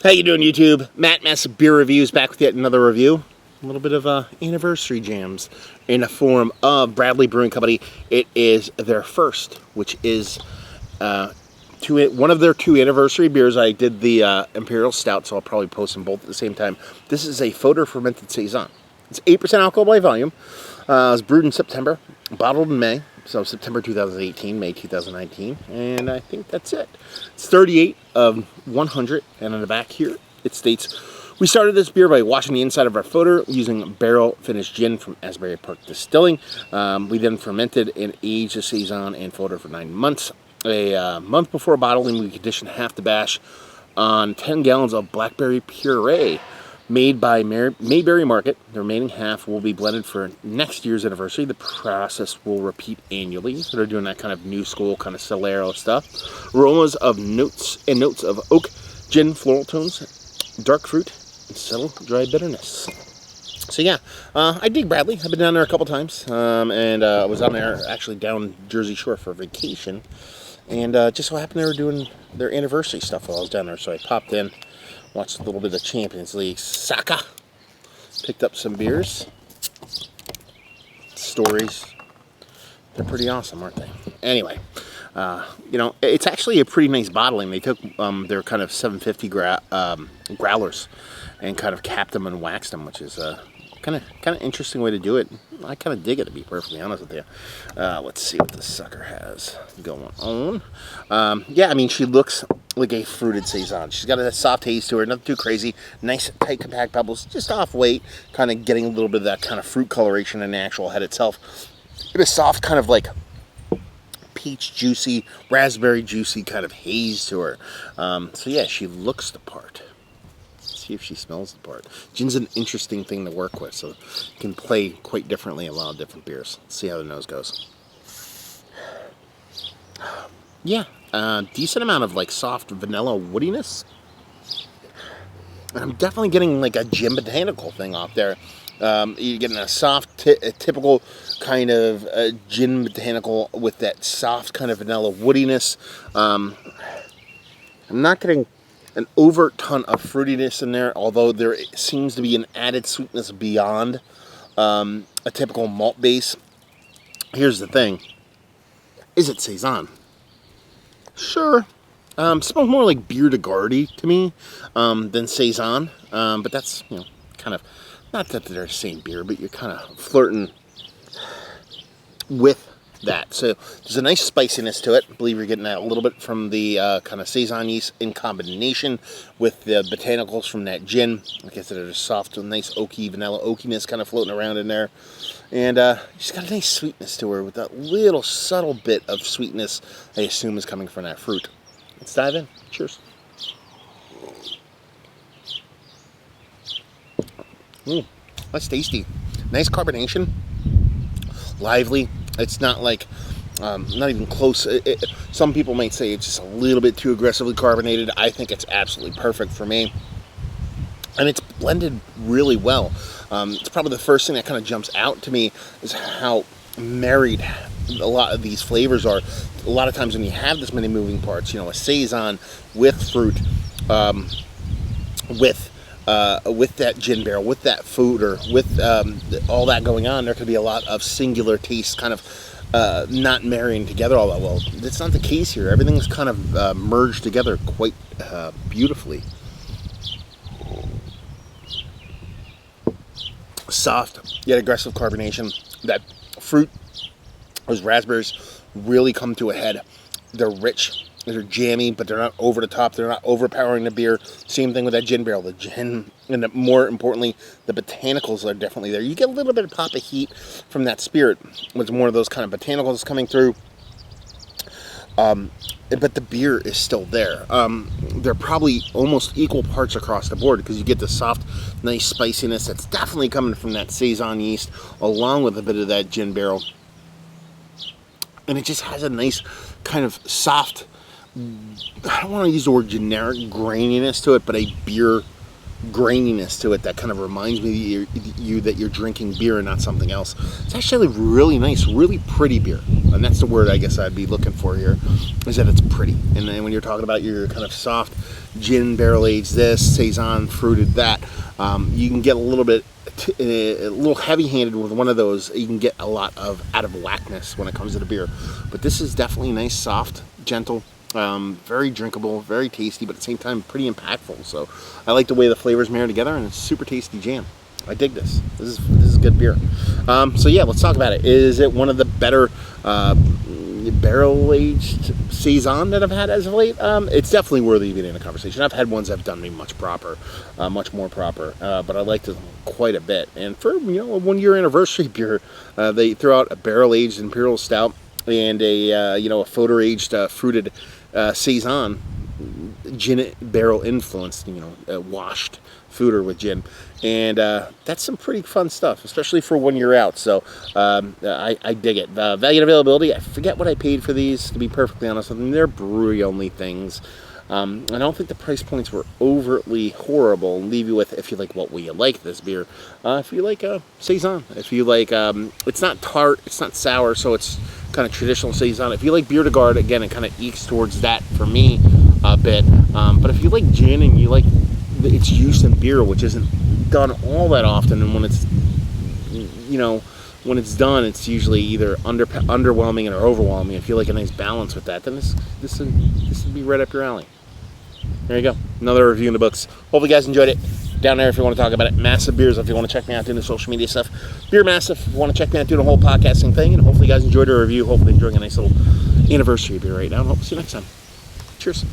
How you doing, YouTube? Matt Mess Beer Reviews back with yet another review. A little bit of anniversary jams in the form of Bradley Brewing Company. It is their first, which is one of their two anniversary beers. I did the Imperial Stout, so I'll probably post them both at the same time. This is a Foeder fermented Saison. It's 8% alcohol by volume. It was brewed in September, bottled in May. So September 2018, May 2019, and I think that's it. It's 38 of 100, and on the back here, it states, we started this beer by washing the inside of our Foeder using barrel-finished gin from Asbury Park Distilling. We then fermented and aged the Saison and Foeder for 9 months. A month before bottling, we conditioned half the batch on 10 gallons of Blackberry puree. Made by Mayberry Market. The remaining half will be blended for next year's anniversary. The process will repeat annually. So they're doing that kind of new school, kind of Solero stuff. Aromas of notes of oak, gin, floral tones, dark fruit, and subtle dry bitterness. So yeah, I dig Bradley. I've been down there a couple times, and I was on there actually down Jersey Shore for vacation, and just so happened they were doing their anniversary stuff while I was down there. So I popped in. Watched a little bit of Champions League soccer. Picked up some beers. Stories. They're pretty awesome, aren't they? Anyway, it's actually a pretty nice bottling. They took their kind of 750 growlers and kind of capped them and waxed them, which is kind of interesting way to do it. I kind of dig it, to be perfectly honest with you. Let's see what this sucker has going on. Yeah, I mean, she looks like a fruited Saison. She's got a soft haze to her, nothing too crazy. Nice, tight, compact pebbles, just off weight, kind of getting a little bit of that kind of fruit coloration in the actual head itself. It is soft, kind of like peach juicy, raspberry juicy kind of haze to her. So yeah, she looks the part. See if she smells the part. Gin's an interesting thing to work with, so you can play quite differently in a lot of different beers. Let's see how the nose goes. Yeah, decent amount of like soft vanilla woodiness. And I'm definitely getting like a gin botanical thing off there. You're getting a soft, typical kind of gin botanical with that soft kind of vanilla woodiness. I'm not getting an overt ton of fruitiness in there, although there seems to be an added sweetness beyond a typical malt base. Here's the thing. Is it Saison? Sure. Smells more like Bière de Garde to me than Saison. But that's, kind of, not that they're the same beer, but you're kind of flirting with that. So there's a nice spiciness to it. I believe you're getting that a little bit from the kind of Saison yeast in combination with the botanicals from that gin. Like I said, there's soft, nice oaky, vanilla oakiness kind of floating around in there. And she's got a nice sweetness to her with that little subtle bit of sweetness I assume is coming from that fruit. Let's dive in. Cheers. That's tasty. Nice carbonation. Lively. It's not like, not even close. Some people might say it's just a little bit too aggressively carbonated. I think it's absolutely perfect for me. And it's blended really well. It's probably the first thing that kind of jumps out to me is how married a lot of these flavors are. A lot of times when you have this many moving parts, a Saison with fruit, with that gin barrel, with that Foeder, with all that going on, there could be a lot of singular tastes kind of not marrying together all that well. That's not the case here. Everything's kind of merged together quite beautifully. Soft, yet aggressive carbonation. That fruit, those raspberries really come to a head. They're rich. They're jammy, but they're not over the top. They're not overpowering the beer. Same thing with that gin barrel. The gin, and more importantly, the botanicals are definitely there. You get a little bit of pop of heat from that spirit, with more of those kind of botanicals coming through. But the beer is still there. They're probably almost equal parts across the board because you get the soft, nice spiciness that's definitely coming from that Saison yeast, along with a bit of that gin barrel. And it just has a nice kind of soft, I don't want to use the word generic graininess to it, but a beer graininess to it that kind of reminds me that you're drinking beer and not something else. It's actually really nice, really pretty beer. and that's the word I guess I'd be looking for here, is that it's pretty. And then when you're talking about your kind of soft gin barrel aged this, Saison fruited that, you can get a little heavy handed with one of those. You can get a lot of out of whackness when it comes to the beer. But this is definitely nice, soft, gentle, very drinkable, very tasty, but at the same time pretty impactful. So I like the way the flavors marry together, and it's a super tasty jam. I dig this. This is good beer. So yeah, let's talk about it. Is it one of the better barrel-aged Saison that I've had as of late? It's definitely worthy of being in a conversation. I've had ones that have done me much more proper, but I liked it quite a bit. And for, you know, a 1-year anniversary beer, they threw out a barrel-aged Imperial Stout and a a Foeder-aged fruited Saison, gin barrel influenced, washed Foeder with gin, and that's some pretty fun stuff, especially for 1 year out. So I dig it. Value and availability, I forget what I paid for these, to be perfectly honest with them. They're brewery only things. I don't think the price points were overtly horrible. Leave you with, if you like, what will you like this beer? If you like Saison, if you like, it's not tart, it's not sour, so it's kind of traditional Saison. If you like Bière de Garde, again, it kind of ekes towards that for me a bit. But if you like gin and you like its use in beer, which isn't done all that often, and when it's done, it's usually either underwhelming or overwhelming. If you like a nice balance with that, then this would be right up your alley. There you go, another review in the books. Hopefully you guys enjoyed it. Down there if you want to talk about it. Massive Beers if you want to check me out doing the social media stuff. Beer Massive if you want to check me out doing the whole podcasting thing. And hopefully you guys enjoyed the review. Hopefully enjoying a nice little anniversary beer right now. And hope to see you next time. Cheers.